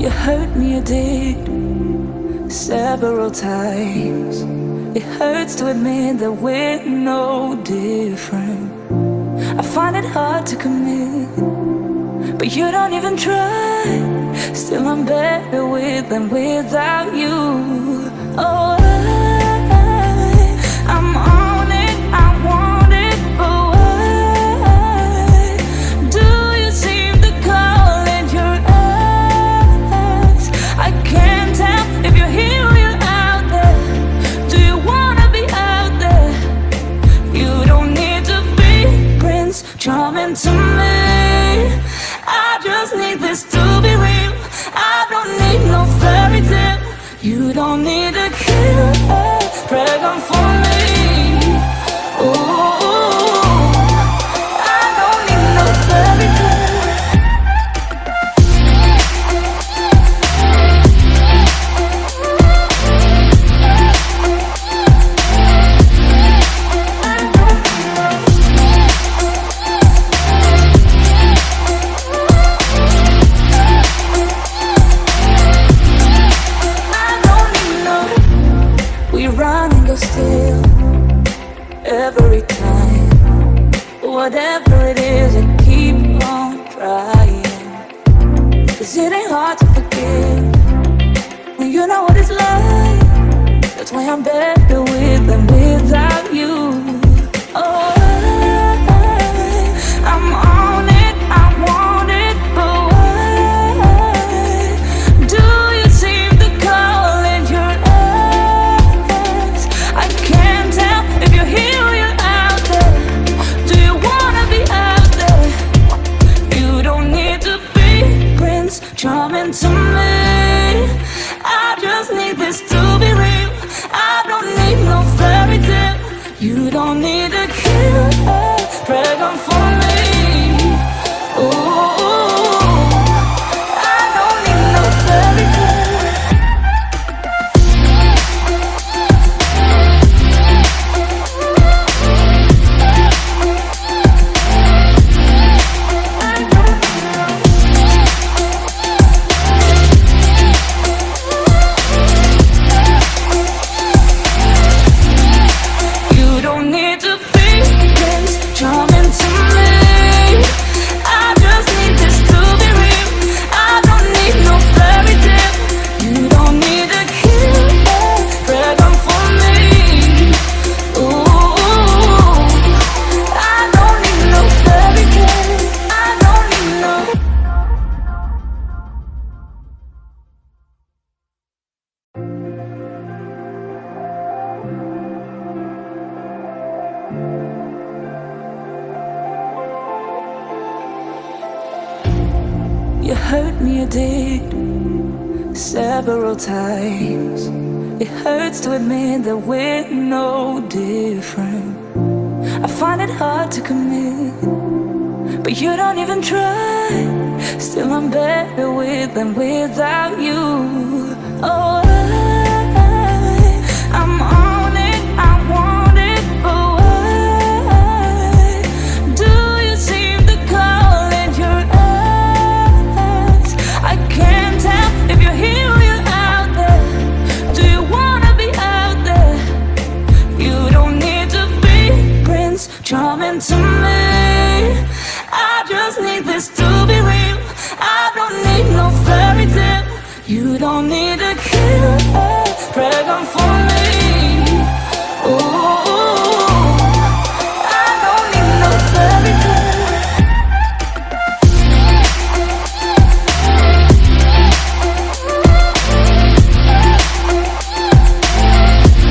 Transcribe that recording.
You hurt me, you did, several times. It hurts to admit that we're no different. I find it hard to commit, but you don't even try. Still I'm better with than without you. Oh, I'm on it, I want it, but why do you seem to call in your eyes? I can't tell if you're here or you're out there. Do you wanna be out there? You don't need to be Prince Charming to me. I just need this to be real. I don't need no fairy tale. You don't need a killer pregnant for me. Ooh, I don't need no fairy tale. Run and go still every time. Whatever it is, I keep on trying. 'Cause it ain't hard to forgive when you know what it's like. That's why I'm better with than without you. Oh, I'm on it, I want it, but why do you seem to call in your eyes? I can't tell if you're here or you're out there. Do you wanna be out there? You don't need to be Prince Charming to me. I just need this to be real. I don't need no fairy tale. You don't need a killer pregnant for me. Ooh, I don't need no fairy tale. You hurt me, you did, several times. It hurts to admit that we're no different. I find it hard to commit, but you don't even try. Still I'm better with than without you. Oh, I'm on it, I want it, but why do you seem to call in your eyes? I can't tell if you're here or you're out there. Do you wanna be out there? You don't need to be Prince Charming to me. I just need this to be real. I don't need no fairy tale. You don't need a